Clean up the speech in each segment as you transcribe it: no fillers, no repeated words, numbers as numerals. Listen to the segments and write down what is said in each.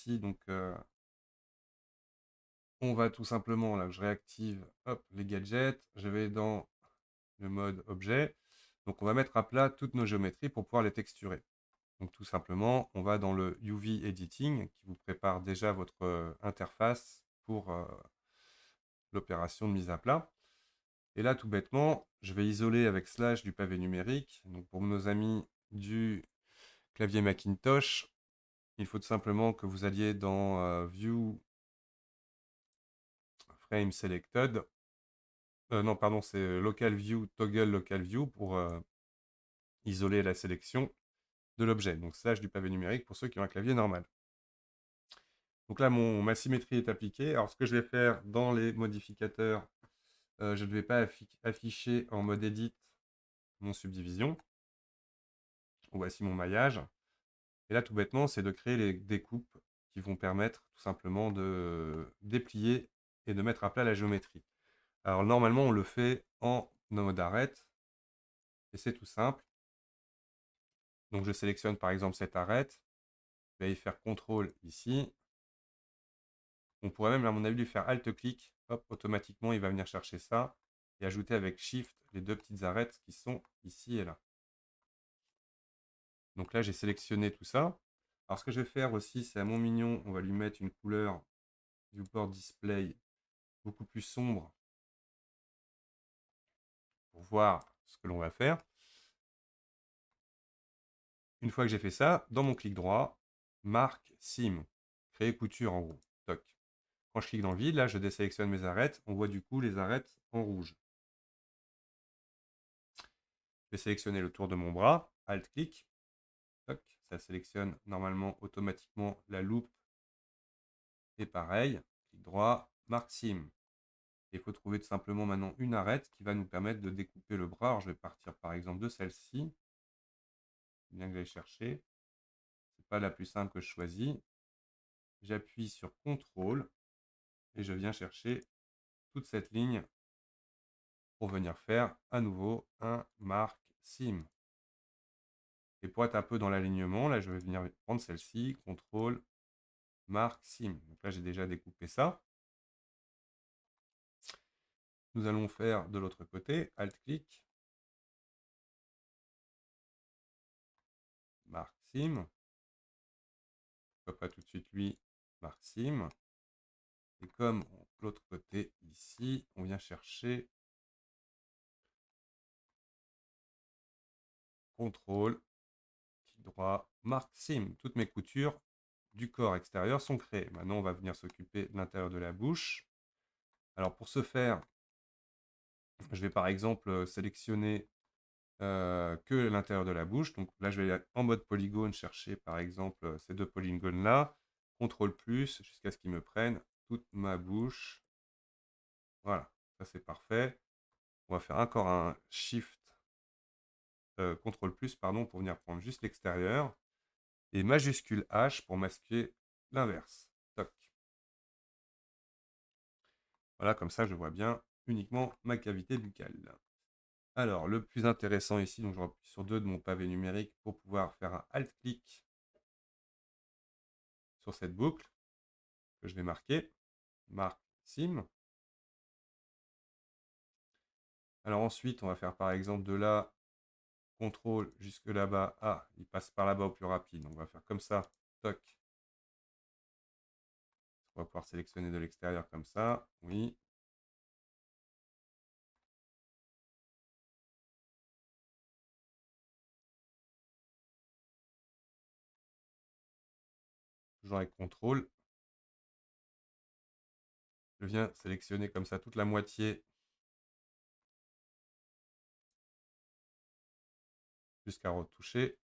ici, donc on va tout simplement, là, je réactive hop, les gadgets, je vais dans le mode objet. Donc on va mettre à plat toutes nos géométries pour pouvoir les texturer. Donc tout simplement, on va dans le UV Editing qui vous prépare déjà votre interface pour l'opération de mise à plat. Et là, tout bêtement, je vais isoler avec slash du pavé numérique. Donc pour nos amis du clavier Macintosh, il faut tout simplement que vous alliez dans View Frame Selected. Non, pardon, c'est Local View, Toggle Local View pour isoler la sélection de l'objet. Donc slash du pavé numérique pour ceux qui ont un clavier normal. Donc là, ma symétrie est appliquée. Alors ce que je vais faire dans les modificateurs, je ne vais pas afficher en mode Edit mon subdivision. Voici mon maillage. Et là, tout bêtement, c'est de créer les découpes qui vont permettre tout simplement de déplier et de mettre à plat la géométrie. Alors normalement, on le fait en mode arête. Et c'est tout simple. Donc je sélectionne par exemple cette arête. Je vais y faire CTRL ici. On pourrait même, à mon avis, lui faire Alt-clic. Hop, automatiquement, il va venir chercher ça. Et ajouter avec Shift les deux petites arêtes qui sont ici et là. Donc là, j'ai sélectionné tout ça. Alors, ce que je vais faire aussi, c'est à mon mignon, on va lui mettre une couleur Viewport Display beaucoup plus sombre pour voir ce que l'on va faire. Une fois que j'ai fait ça, dans mon clic droit, marque Sim, créer couture en gros. Toc. Quand je clique dans le vide, là, je désélectionne mes arêtes. On voit du coup les arêtes en rouge. Je vais sélectionner le tour de mon bras, Alt-clic. Ça sélectionne normalement automatiquement la loupe. Et pareil, clic droit, marque Sim. Il faut trouver tout simplement maintenant une arête qui va nous permettre de découper le bras. Alors, je vais partir par exemple de celle-ci. Bien que j'aille chercher. Ce n'est pas la plus simple que je choisis. J'appuie sur CTRL et je viens chercher toute cette ligne pour venir faire à nouveau un marque Sim. Et pour être un peu dans l'alignement, là je vais venir prendre celle-ci, CTRL, marque Sim. Donc là j'ai déjà découpé ça. Nous allons faire de l'autre côté, Alt-clic, marque Sim. Pas tout de suite lui, marque Sim. Et comme l'autre côté ici, on vient chercher CTRL, clic droit, marque Sim. Toutes mes coutures du corps extérieur sont créées. Maintenant, on va venir s'occuper de l'intérieur de la bouche. Alors, pour ce faire, je vais par exemple sélectionner que l'intérieur de la bouche. Donc là, je vais aller en mode polygone chercher par exemple ces deux polygones-là. CTRL plus jusqu'à ce qu'ils me prennent toute ma bouche. Voilà, ça c'est parfait. On va faire encore un Shift, CTRL plus, pardon, pour venir prendre juste l'extérieur. Et majuscule H pour masquer l'inverse. Toc. Voilà, comme ça, je vois bien uniquement ma cavité buccale. Alors, le plus intéressant ici, donc je rappuie sur 2 de mon pavé numérique pour pouvoir faire un Alt-clic sur cette boucle que je vais marquer. Marque Sim. Alors ensuite, on va faire par exemple de là, CTRL jusque là-bas. Ah, il passe par là-bas au plus rapide. Donc on va faire comme ça. Toc. On va pouvoir sélectionner de l'extérieur comme ça. Oui. Toujours avec CTRL. Je viens sélectionner comme ça toute la moitié jusqu'à retoucher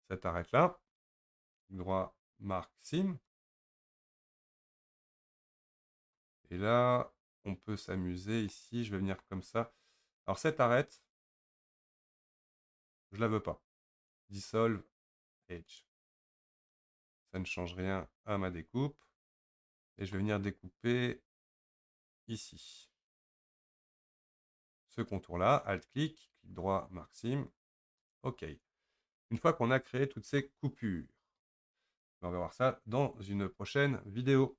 cette arête-là. Droit, marque Sim. Et là, on peut s'amuser ici. Je vais venir comme ça. Alors cette arête, je ne la veux pas. Dissolve Edge. Ça ne change rien à ma découpe. Et je vais venir découper ici. Ce contour-là, Alt-clic, clic droit, marque Sim. OK. Une fois qu'on a créé toutes ces coupures, Mais on va voir ça dans une prochaine vidéo.